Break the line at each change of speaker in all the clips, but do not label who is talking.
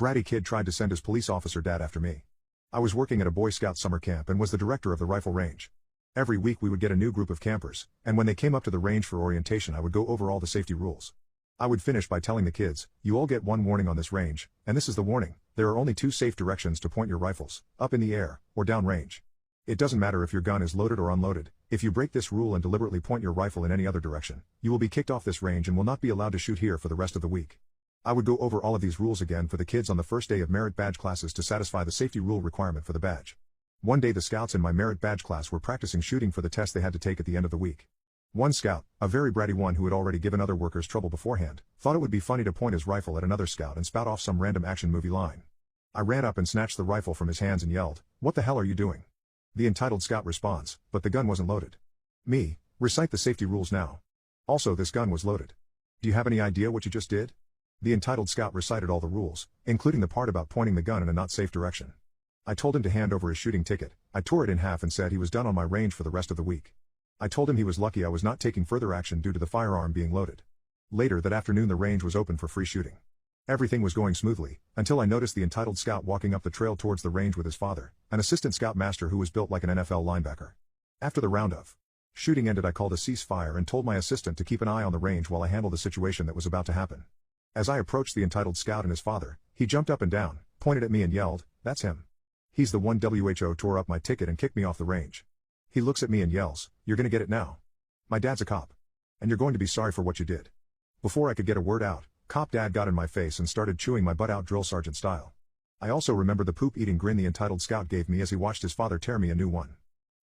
bratty kid tried to send his police officer dad after me. I was working at a Boy Scout summer camp and was the director of the rifle range. Every week we would get a new group of campers, and when they came up to the range for orientation I would go over all the safety rules. I would finish by telling the kids, you all get one warning on this range, and this is the warning: there are only two safe directions to point your rifles, up in the air, or down range. It doesn't matter if your gun is loaded or unloaded. If you break this rule and deliberately point your rifle in any other direction, you will be kicked off this range and will not be allowed to shoot here for the rest of the week. I would go over all of these rules again for the kids on the first day of merit badge classes to satisfy the safety rule requirement for the badge. One day the scouts in my merit badge class were practicing shooting for the test they had to take at the end of the week. One scout, a very bratty one who had already given other workers trouble beforehand, thought it would be funny to point his rifle at another scout and spout off some random action movie line. I ran up and snatched the rifle from his hands and yelled, "What the hell are you doing?" The entitled scout responds, "But the gun wasn't loaded." Me, recite the safety rules now. Also, this gun was loaded. Do you have any idea what you just did? The entitled scout recited all the rules, including the part about pointing the gun in a not safe direction. I told him to hand over his shooting ticket. I tore it in half and said he was done on my range for the rest of the week. I told him he was lucky I was not taking further action due to the firearm being loaded. Later that afternoon the range was open for free shooting. Everything was going smoothly, until I noticed the entitled scout walking up the trail towards the range with his father, an assistant scoutmaster who was built like an NFL linebacker. After the round of shooting ended I called a ceasefire and told my assistant to keep an eye on the range while I handled the situation that was about to happen. As I approached the entitled scout and his father, he jumped up and down, pointed at me and yelled, "That's him. He's the one who tore up my ticket and kicked me off the range." He looks at me and yells, "You're gonna get it now. My dad's a cop. And you're going to be sorry for what you did." Before I could get a word out, Cop Dad got in my face and started chewing my butt out drill sergeant style. I also remember the poop-eating grin the entitled scout gave me as he watched his father tear me a new one.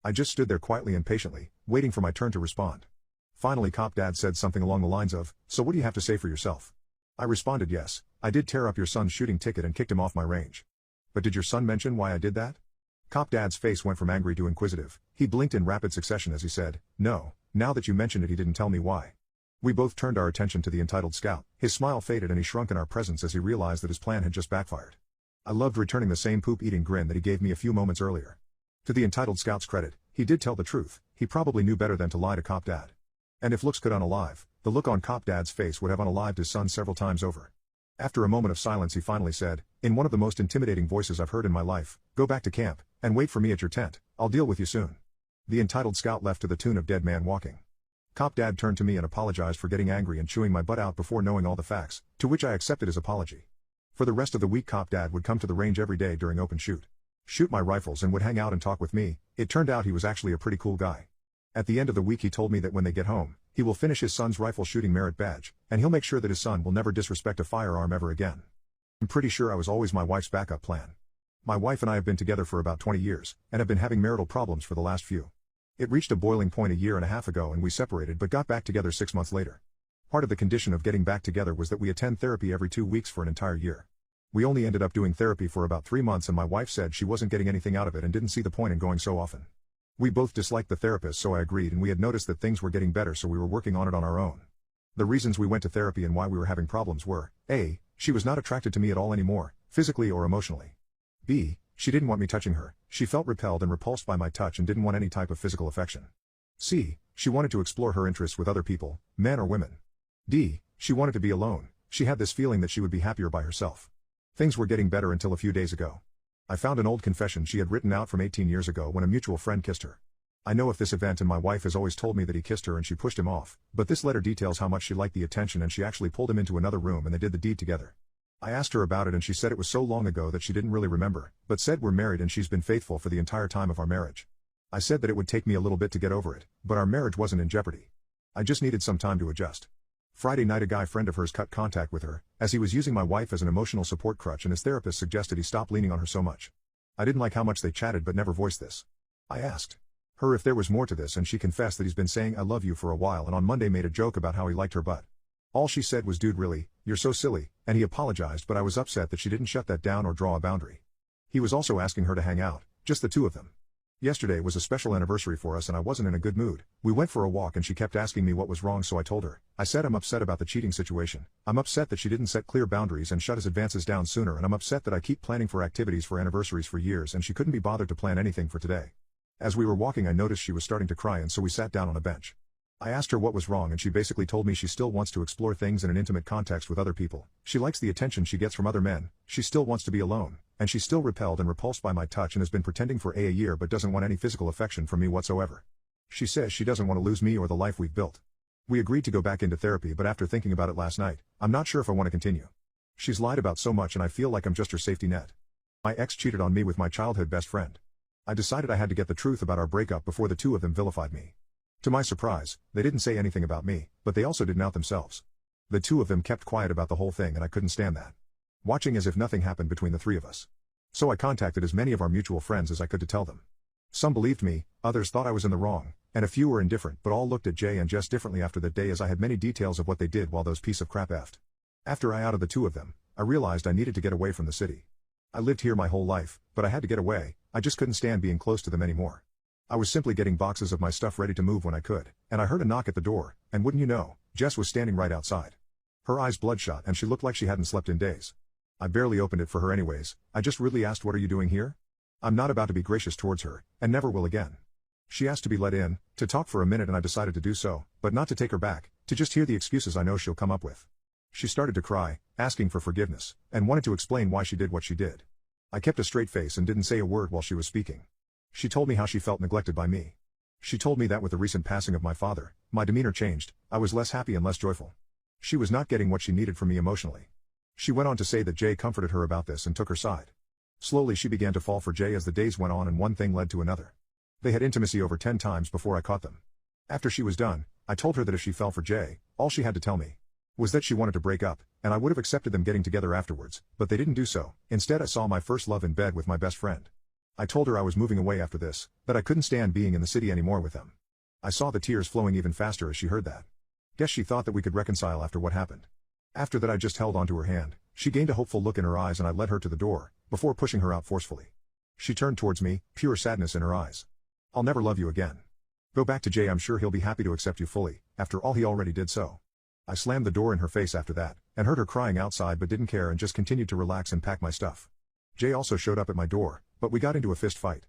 I just stood there quietly and patiently, waiting for my turn to respond. Finally Cop Dad said something along the lines of, "So what do you have to say for yourself?" I responded, "Yes, I did tear up your son's shooting ticket and kicked him off my range. But did your son mention why I did that?" Cop Dad's face went from angry to inquisitive. He blinked in rapid succession as he said, "No, now that you mention it he didn't tell me why." We both turned our attention to the entitled scout. His smile faded and he shrunk in our presence as he realized that his plan had just backfired. I loved returning the same poop-eating grin that he gave me a few moments earlier. To the entitled scout's credit, he did tell the truth. He probably knew better than to lie to Cop Dad. And if looks could unalive, the look on Cop Dad's face would have unalived his son several times over. After a moment of silence he finally said, in one of the most intimidating voices I've heard in my life, "Go back to camp, and wait for me at your tent. I'll deal with you soon." The entitled scout left to the tune of Dead Man Walking. Cop Dad turned to me and apologized for getting angry and chewing my butt out before knowing all the facts, to which I accepted his apology. For the rest of the week Cop Dad would come to the range every day during open shoot my rifles and would hang out and talk with me. It turned out he was actually a pretty cool guy. At the end of the week he told me that when they get home, he will finish his son's rifle shooting merit badge, and he'll make sure that his son will never disrespect a firearm ever again. I'm pretty sure I was always my wife's backup plan. My wife and I have been together for about 20 years, and have been having marital problems for the last few. It reached a boiling point a year and a half ago and we separated but got back together 6 months later. Part of the condition of getting back together was that we attend therapy every 2 weeks for an entire year. We only ended up doing therapy for about 3 months and my wife said she wasn't getting anything out of it and didn't see the point in going so often. We both disliked the therapist so I agreed and we had noticed that things were getting better so we were working on it on our own. The reasons we went to therapy and why we were having problems were, A, she was not attracted to me at all anymore, physically or emotionally. B, she didn't want me touching her, she felt repelled and repulsed by my touch and didn't want any type of physical affection. C, she wanted to explore her interests with other people, men or women. D, she wanted to be alone, she had this feeling that she would be happier by herself. Things were getting better until a few days ago. I found an old confession she had written out from 18 years ago when a mutual friend kissed her. I know of this event and my wife has always told me that he kissed her and she pushed him off, but this letter details how much she liked the attention and she actually pulled him into another room and they did the deed together. I asked her about it and she said it was so long ago that she didn't really remember, but said we're married and she's been faithful for the entire time of our marriage. I said that it would take me a little bit to get over it, but our marriage wasn't in jeopardy. I just needed some time to adjust. Friday night a guy friend of hers cut contact with her, as he was using my wife as an emotional support crutch and his therapist suggested he stop leaning on her so much. I didn't like how much they chatted but never voiced this. I asked her if there was more to this and she confessed that he's been saying I love you for a while and on Monday made a joke about how he liked her butt. All she said was dude really, you're so silly, and he apologized but I was upset that she didn't shut that down or draw a boundary. He was also asking her to hang out, just the two of them. Yesterday was a special anniversary for us and I wasn't in a good mood. We went for a walk and she kept asking me what was wrong so I told her. I said I'm upset about the cheating situation. I'm upset that she didn't set clear boundaries and shut his advances down sooner and I'm upset that I keep planning for activities for anniversaries for years and she couldn't be bothered to plan anything for today. As we were walking I noticed she was starting to cry and so we sat down on a bench. I asked her what was wrong and she basically told me she still wants to explore things in an intimate context with other people. She likes the attention she gets from other men, she still wants to be alone, and she's still repelled and repulsed by my touch and has been pretending for a year but doesn't want any physical affection from me whatsoever. She says she doesn't want to lose me or the life we've built. We agreed to go back into therapy, but after thinking about it last night, I'm not sure if I want to continue. She's lied about so much and I feel like I'm just her safety net. My ex cheated on me with my childhood best friend. I decided I had to get the truth about our breakup before the two of them vilified me. To my surprise, they didn't say anything about me, but they also didn't out themselves. The two of them kept quiet about the whole thing and I couldn't stand that. Watching as if nothing happened between the three of us. So I contacted as many of our mutual friends as I could to tell them. Some believed me, others thought I was in the wrong, and a few were indifferent but all looked at Jay and Jess differently after that day as I had many details of what they did while those piece of crap effed. After I outed the two of them, I realized I needed to get away from the city. I lived here my whole life, but I had to get away, I just couldn't stand being close to them anymore. I was simply getting boxes of my stuff ready to move when I could, and I heard a knock at the door, and wouldn't you know, Jess was standing right outside. Her eyes bloodshot and she looked like she hadn't slept in days. I barely opened it for her anyways, I just rudely asked, "What are you doing here?" I'm not about to be gracious towards her, and never will again. She asked to be let in, to talk for a minute, and I decided to do so, but not to take her back, to just hear the excuses I know she'll come up with. She started to cry, asking for forgiveness, and wanted to explain why she did what she did. I kept a straight face and didn't say a word while she was speaking. She told me how she felt neglected by me. She told me that with the recent passing of my father, my demeanor changed, I was less happy and less joyful. She was not getting what she needed from me emotionally. She went on to say that Jay comforted her about this and took her side. Slowly she began to fall for Jay as the days went on and one thing led to another. They had intimacy over 10 times before I caught them. After she was done, I told her that if she fell for Jay, all she had to tell me was that she wanted to break up, and I would have accepted them getting together afterwards, but they didn't do so. Instead I saw my first love in bed with my best friend. I told her I was moving away after this, that I couldn't stand being in the city anymore with them. I saw the tears flowing even faster as she heard that. Guess she thought that we could reconcile after what happened. After that I just held onto her hand, she gained a hopeful look in her eyes and I led her to the door, before pushing her out forcefully. She turned towards me, pure sadness in her eyes. "I'll never love you again. Go back to Jay, I'm sure he'll be happy to accept you fully, after all he already did so." I slammed the door in her face after that, and heard her crying outside but didn't care and just continued to relax and pack my stuff. Jay also showed up at my door, but we got into a fist fight.